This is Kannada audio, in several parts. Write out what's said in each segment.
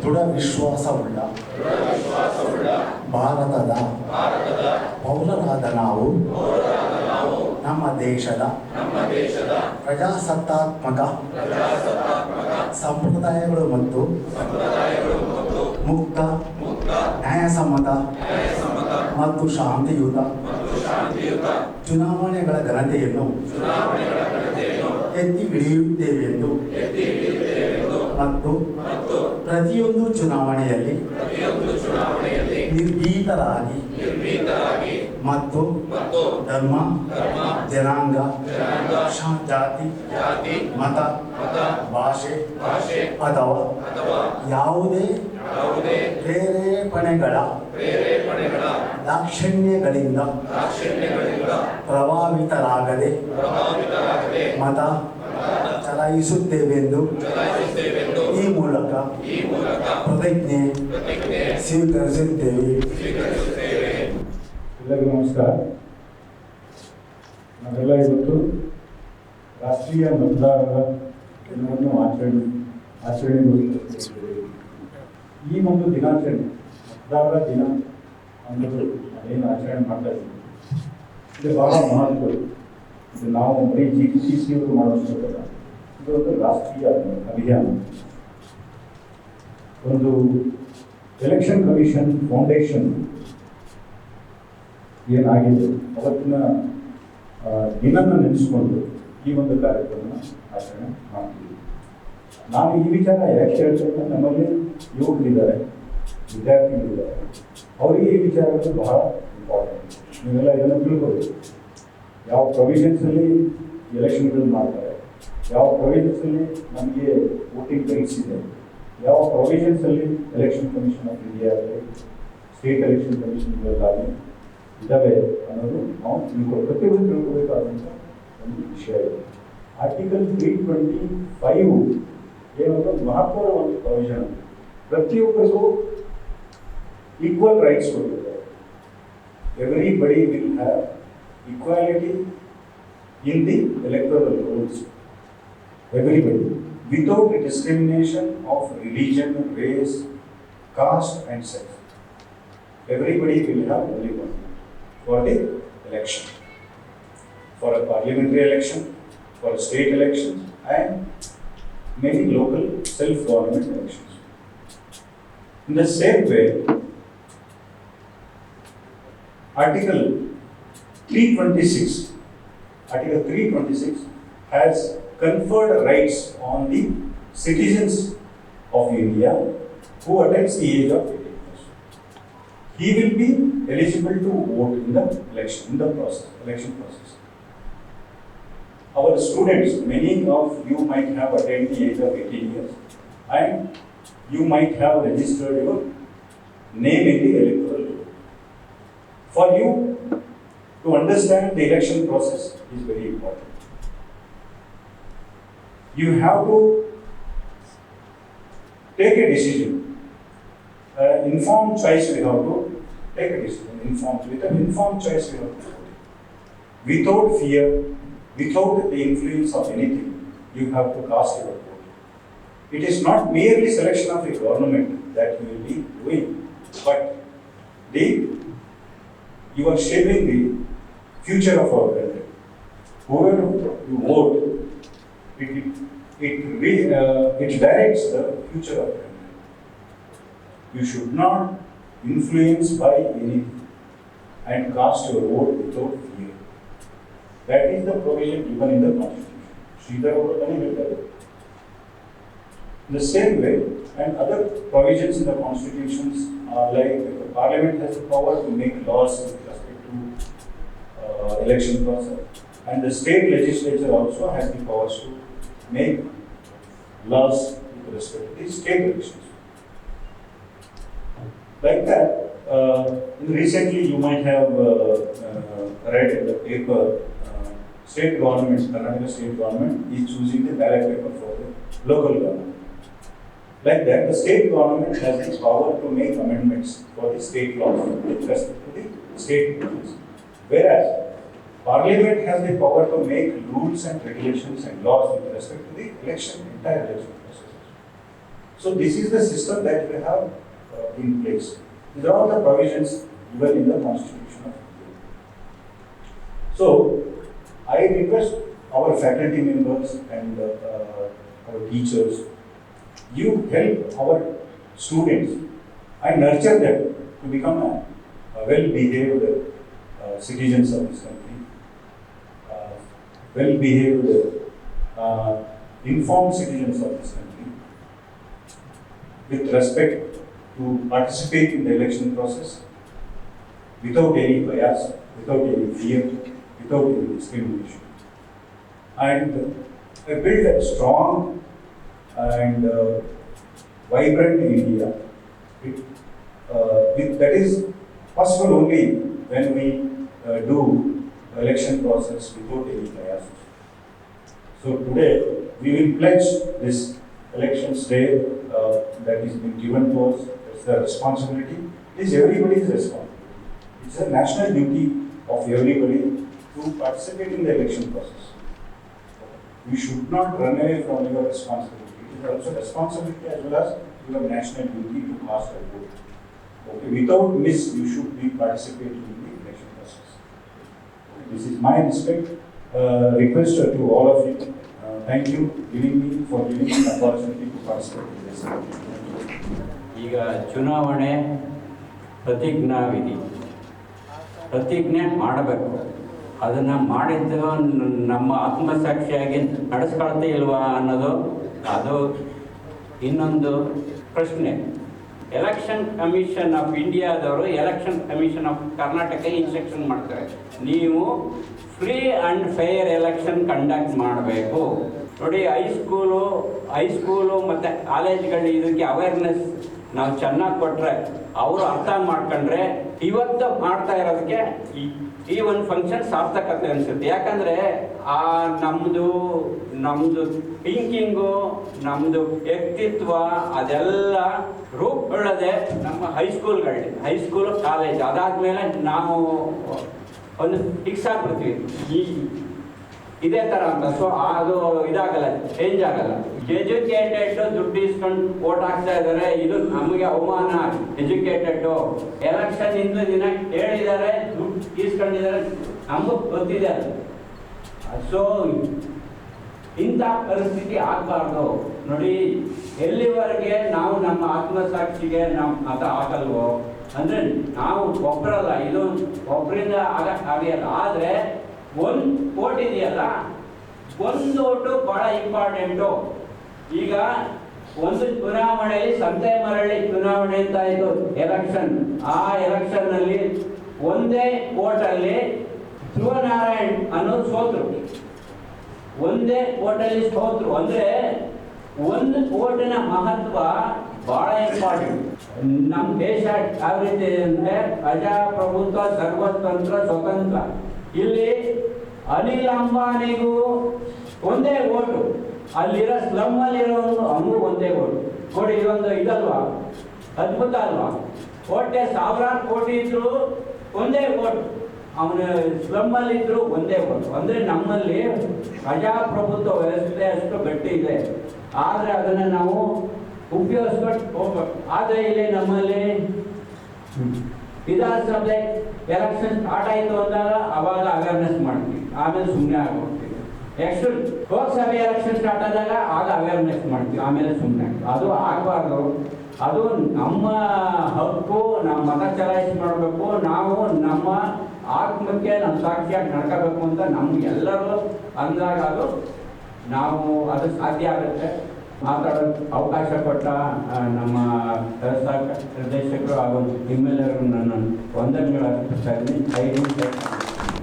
ದೃಢ ವಿಶ್ವಾಸವುಳ್ಳ ಭಾರತದ ಪೌರರಾದ ನಾವು ನಮ್ಮ ದೇಶದ ಪ್ರಜಾಸತ್ತಾತ್ಮಕ ಸಂಪ್ರದಾಯಗಳು ಮತ್ತು ಮುಕ್ತ ನ್ಯಾಯಸಮ್ಮತ ಮತ್ತು ಶಾಂತಿಯುತ ಚುನಾವಣೆಗಳ ಘನತೆಯನ್ನು ಎತ್ತಿ ಹಿಡಿಯುತ್ತೇವೆ ಎಂದು ಮತ್ತು ಪ್ರತಿಯೊಂದು ಚುನಾವಣೆಯಲ್ಲಿ ನಿರ್ಭೀತರಾಗಿ ಮತ್ತು ಧರ್ಮ ಜನಾಂಗ ಜಾತಿ ಮತ ಭಾಷೆ ಅಥವಾ ಯಾವುದೇ ಪ್ರೇರೇಪಣೆಗಳ ದಾಕ್ಷಿಣ್ಯಗಳಿಂದ ಪ್ರಭಾವಿತರಾಗದೆ ಮತ ಚಲಾಯಿಸುತ್ತೇವೆಂದು ಈ ಮೂಲಕ ಪ್ರತಿಜ್ಞೆ ಸ್ವೀಕರಿಸುತ್ತೇವೆ. ಎಲ್ಲರಿಗೂ ನಮಸ್ಕಾರ. ನಾವೆಲ್ಲ ಇವತ್ತು ರಾಷ್ಟ್ರೀಯ ಮತದಾರರ ದಿನವನ್ನು ಆಚರಣೆಗೊಳಿಸುತ್ತೇವೆ. ಈ ಒಂದು ದಿನಾಚರಣೆ ಮತದಾರರ ದಿನ ಅನ್ನೋದು ಅದೇನು ಆಚರಣೆ ಮಾಡ್ತಾ ಇದ್ದೀವಿ, ಇದು ಬಹಳ ಮಹತ್ವ. ಇದು ನಾವು ಬರೀ GPCC ಅವರು ಮಾಡುವಂಥದ್ದಲ್ಲ, ಇದು ಒಂದು ರಾಷ್ಟ್ರೀಯ ಅಭಿಯಾನ. ಒಂದು ಎಲೆಕ್ಷನ್ ಕಮಿಷನ್ ಫೌಂಡೇಶನ್ ಏನಾಗಿದೆ ಅವತ್ತಿನ ದಿನನ ನೆನೆಸ್ಕೊಂಡು ಈ ಒಂದು ಕಾರ್ಯಕ್ರಮ ಆಚರಣೆ ಮಾಡ್ತೀವಿ. ನಾನು ಈ ವಿಚಾರ ಯಾಕೆ ಹೇಳ್ತೇನೆ, ನಮ್ಮಲ್ಲಿ ಯುವಕರಿದ್ದಾರೆ, ವಿದ್ಯಾರ್ಥಿಗಳಿದ್ದಾರೆ, ಅವರಿಗೆ ಈ ವಿಚಾರಗಳು ಬಹಳ ಇಂಪಾರ್ಟೆಂಟ್. ನೀವೆಲ್ಲ ಇದನ್ನು ತಿಳ್ಕೋಬೇಕು. ಯಾವ ಪ್ರೊವಿಷನ್ಸಲ್ಲಿ ಎಲೆಕ್ಷನ್ಗಳು ಮಾಡ್ತಾರೆ, ಯಾವ ಪ್ರೊವಿಷನ್ಸಲ್ಲಿ ನಮಗೆ ವೋಟಿಂಗ್ ರೈಟ್ಸ್ ಇದೆ, ಯಾವ ಪ್ರೊವಿಷನ್ಸಲ್ಲಿ ಎಲೆಕ್ಷನ್ ಕಮಿಷನ್ ಆಫ್ ಇಂಡಿಯಾ ಆಗಲಿ ಸ್ಟೇಟ್ ಎಲೆಕ್ಷನ್ ಕಮಿಷನ್ಗಳಾಗಲಿ ಇದ್ದಾವೆ ಅನ್ನೋದು ನಾವು ಪ್ರತಿಯೊಂದು ತಿಳ್ಕೋಬೇಕಾದಂಥ ಒಂದು ವಿಷಯ ಇದೆ. ಆರ್ಟಿಕಲ್ 325 ಏನಂದ್ರೆ ಮಹತ್ವದ ಒಂದು ಪ್ರೊವಿಷನ್. ಪ್ರತಿಯೊಬ್ಬರಿಗೂ ಈಕ್ವಲ್ ರೈಟ್ಸ್ ಕೊಟ್ಟಿದ್ದಾರೆ. Everybody will have equality in the electoral rules. Everybody, without discrimination of religion, race, caste and sex. Everybody will have only one for the election, for a parliamentary election, for a state election and many local self-government elections. In the same way, Article 326 has conferred rights on the citizens of India who attains the age of 18 years. He will be eligible to vote in the election process. Our students, many of you might have attained the age of 18 years and you might have registered your name in the electoral roll. For you to understand the election process is very important. You have to take a decision. Informed choice we have to take a decision. With an informed choice we have to vote. Without fear, without the influence of anything, you have to cast your vote. It is not merely selection of a government that you will be doing, but you are shaping the future of our country. Whoever you vote, it directs the future of the country. You should not influence by anything and cast your vote without fear. That is the provision given in the Constitution. Sridhar in the same way, and other provisions in the constitutions are like the Parliament has the power to make laws with respect to election process, and the state legislature also has the powers to make laws with respect to the state elections. Like that, recently you might have read in the paper, state government, Karnataka state government is choosing the ballot paper for the local government. Like that, the state government has the power to make amendments for the state laws with respect to the state elections. Whereas Parliament has the power to make rules and regulations and laws with respect to the entire election process. So this is the system that we have in place. These are all the provisions given in the Constitution of India. So I request our faculty members and our teachers, you help our students and nurture them to become a well-behaved citizens of this country, well-behaved, informed citizens of this country, with respect to participate in the election process without any bias, without any fear, without any discrimination. And build a strong and vibrant India. That is possible only when we do election process without any bias. So today we will pledge this elections day that is being given to us. It's the responsibility. It is everybody's responsibility. It's a national duty of everybody to participate in the election process. You should not run away from your responsibility. It is also responsibility as well as your national duty to cast a vote. Okay, without miss, you should be participating in the election process. This is my request to all of you. Thank you for giving me the opportunity to participate in this. ಈಗ ಚುನಾವಣೆ ಪ್ರತಿಜ್ಞೆ ಮಾಡಬೇಕು. ಅದನ್ನು ಮಾಡಿದ್ದು ನಮ್ಮ ಆತ್ಮಸಾಕ್ಷಿಯಾಗಿ ನಡೆಸ್ಕೊಳ್ತೇ ಇಲ್ವಾ ಅನ್ನೋದು ಅದು ಇನ್ನೊಂದು ಪ್ರಶ್ನೆ. ಎಲೆಕ್ಷನ್ ಕಮಿಷನ್ ಆಫ್ ಇಂಡಿಯಾದವರು election commission of Karnataka instruction ಮಾಡ್ತಾರೆ, ನೀವು free and fair election conduct ಮಾಡಬೇಕು. ನೋಡಿ, ಹೈಸ್ಕೂಲು ಮತ್ತು ಕಾಲೇಜ್ಗಳು ಇದಕ್ಕೆ ಅವೇರ್ನೆಸ್ ನಾವು ಚೆನ್ನಾಗಿ ಕೊಟ್ಟರೆ, ಅವರು ಅರ್ಥ ಮಾಡ್ಕೊಂಡ್ರೆ ಇವತ್ತು ಮಾಡ್ತಾ ಇರೋದಕ್ಕೆ ಈ ಒಂದು ಫಂಕ್ಷನ್ ಸಾರ್ಥಕತೆ ಅನಿಸುತ್ತೆ. ಯಾಕಂದರೆ ನಮ್ಮದು ಥಿಂಕಿಂಗು, ನಮ್ಮದು ವ್ಯಕ್ತಿತ್ವ ಅದೆಲ್ಲ ರೂಪುಗೊಳ್ಳೋದೆ ನಮ್ಮ ಹೈಸ್ಕೂಲು ಕಾಲೇಜ್ ಅದಾದಮೇಲೆ ನಾವು ಒಂದು ಫಿಕ್ಸ್ ಆಗ್ಬಿಡ್ತೀವಿ ಇದೇ ಥರ ಅಂತ. ಸೊ ಅದು ಇದಾಗಲ್ಲ, ಚೇಂಜ್ ಆಗಲ್ಲ. ಎಜುಕೇಟೆಡ್ ದುಡ್ಡು ಇಸ್ಕೊಂಡು ವೋಟ್ ಹಾಕ್ತಾ ಇದ್ದಾರೆ, ಇದು ನಮಗೆ ಅವಮಾನ. ಎಜುಕೇಟೆಡ್ಡು ಎಲೆಕ್ಷನ್ ಇಂದು ದಿನ ಹೇಳಿದ್ದಾರೆ, ದುಡ್ಡು ಇಸ್ಕೊಂಡಿದ್ದಾರೆ, ನಮಗೂ ಗೊತ್ತಿದೆ ಅದು. ಸೊ ಇಂಥ ಪರಿಸ್ಥಿತಿ ಆಗಬಾರ್ದು. ನೋಡಿ, ಎಲ್ಲಿವರೆಗೆ ನಾವು ನಮ್ಮ ಆತ್ಮಸಾಕ್ಷಿಗೆ ನಮ್ಮ ಮತ ಹಾಕಲ್ವೋ, ಅಂದರೆ ನಾವು ಒಬ್ಬರಲ್ಲ, ಇದು ಒಬ್ಬರಿಂದ ಆಗಲ್ಲ. ಆದರೆ ಒಂದು ವೋಟ್ ಇದೆಯಲ್ಲ, ಒಂದು ಓಟು ಭಾಳ ಇಂಪಾರ್ಟೆಂಟು. ಈಗ ಒಂದು ಚುನಾವಣೆಯಲ್ಲಿ ಸಂತೆಮರಳ್ಳಿ ಚುನಾವಣೆ ಅಂತ ಇತ್ತು ಎಲೆಕ್ಷನ್. ಆ ಎಲೆಕ್ಷನ್ನಲ್ಲಿ ಒಂದೇ ಓಟಲ್ಲಿ ಧ್ರುವನಾರಾಯಣ್ ಅನ್ನೋದು ಸೋತರು. ಒಂದೇ ಓಟಲ್ಲಿ ಸೋತರು. ಅಂದರೆ ಒಂದು ಓಟಿನ ಮಹತ್ವ ಭಾಳ ಇಂಪಾರ್ಟೆಂಟ್. ನಮ್ಮ ದೇಶ ಯಾವ ರೀತಿ ಅಂದರೆ ಪ್ರಜಾಪ್ರಭುತ್ವ, ಸರ್ವತಂತ್ರ, ಸ್ವತಂತ್ರ. ಇಲ್ಲಿ ಅನಿಲ್ ಅಂಬಾನಿಗೂ ಒಂದೇ ಓಟು, ಅಲ್ಲಿರೋ ಸ್ಲಮ್ಮಲ್ಲಿರೋನು ಅವನಿಗೂ ಒಂದೇ ಓಟು. ನೋಡಿ, ಇದೊಂದು ಇದಲ್ವಾ, ಅದ್ಭುತ ಅಲ್ವಾ? ಕೋಟೆ ಸಾವಿರಾರು ಕೋಟಿ ಇದ್ರು ಒಂದೇ ಓಟು, ಅವನ ಸ್ಲಮ್ಮಲ್ಲಿದ್ರು ಒಂದೇ ಓಟು. ಅಂದರೆ ನಮ್ಮಲ್ಲಿ ಪ್ರಜಾಪ್ರಭುತ್ವ ವ್ಯವಸ್ಥೆ ಅಷ್ಟು ಗಟ್ಟಿ ಇದೆ. ಆದರೆ ಅದನ್ನು ನಾವು ಉಪಯೋಗಿಸ್ಕೊಂಡು ಹೋಗ್ಬೇಕು. ಆದರೆ ಇಲ್ಲಿ ನಮ್ಮಲ್ಲಿ ವಿಧಾನಸಭೆ ಎಲೆಕ್ಷನ್ ಸ್ಟಾರ್ಟ್ ಆಯಿತು ಅಂದಾಗ ಅವಾಗ ಅವೇರ್ನೆಸ್ ಮಾಡ್ತೀವಿ, ಆಮೇಲೆ ಸುಮ್ಮನೆ ಆಗೋಗ್ತೀವಿ. ನೆಕ್ಸ್ಟ್ ಲೋಕಸಭೆ ಎಲೆಕ್ಷನ್ ಸ್ಟಾರ್ಟ್ ಆದಾಗ ಆಗ ಅವೇರ್ನೆಸ್ ಮಾಡ್ತೀವಿ, ಆಮೇಲೆ ಸುಮ್ಮನೆ ಆಗ್ತೀವಿ. ಅದು ಆಗಬಾರ್ದು. ಅದು ನಮ್ಮ ಹಕ್ಕು, ನಮ್ಮ ಮತ ಚಲಾಯಿಸಿ ಮಾಡಬೇಕು. ನಾವು ನಮ್ಮ ಆತ್ಮಕ್ಕೆ ನಮ್ಮ ಸಾಕ್ಷಿಯಾಗಿ ನಡ್ಕೋಬೇಕು ಅಂತ ನಮ್ಗೆಲ್ಲರೂ ಅಂದಾಗ ಅದು ಸಾಧ್ಯ ಆಗುತ್ತೆ. ಮಾತಾಡೋಕ್ಕೆ ಅವಕಾಶ ಕೊಟ್ಟ ನಮ್ಮ ನಿರ್ದೇಶಕರು ಹಾಗೂ ನಿಮ್ಮೆಲ್ಲರೂ ನನ್ನ ವಂದನೆಗಳು ಅರ್ಪಿಸ್ತಾ ಇದ್ದೀನಿ.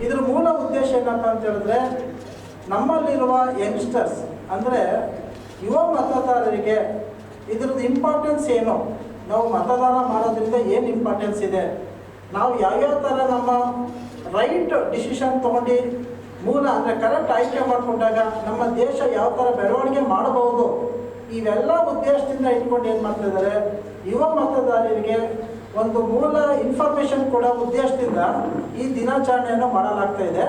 ಇದರ ಮೂಲ ಉದ್ದೇಶ ಏನಪ್ಪ ಅಂತ ಹೇಳಿದ್ರೆ, ನಮ್ಮಲ್ಲಿರುವ ಯಂಗ್ಸ್ಟರ್ಸ್ ಅಂದರೆ ಯುವ ಮತದಾರರಿಗೆ ಇದ್ರದ್ದು ಇಂಪಾರ್ಟೆನ್ಸ್ ಏನು, ನಾವು ಮತದಾನ ಮಾಡೋದ್ರಿಂದ ಏನು ಇಂಪಾರ್ಟೆನ್ಸ್ ಇದೆ, ನಾವು ಯಾವ್ಯಾವ ಥರ ನಮ್ಮ ರೈಟ್ ಡಿಸಿಷನ್ ತೊಗೊಂಡು ಮೂಲ ಅಂದರೆ ಕರೆಕ್ಟ್ ಆಯ್ಕೆ ಮಾಡಿಕೊಂಡಾಗ ನಮ್ಮ ದೇಶ ಯಾವ ಥರ ಬೆಳವಣಿಗೆ ಮಾಡಬಹುದು, ಇವೆಲ್ಲ ಉದ್ದೇಶದಿಂದ ಇಟ್ಕೊಂಡು ಏನು ಮಾಡ್ತಿದ್ದಾರೆ, ಯುವ ಮತದಾರರಿಗೆ ಒಂದು ಮೂಲ ಇನ್ಫಾರ್ಮೇಷನ್ ಕೊಡೋ ಉದ್ದೇಶದಿಂದ ಈ ದಿನಾಚರಣೆಯನ್ನು ಮಾಡಲಾಗ್ತಾ ಇದೆ.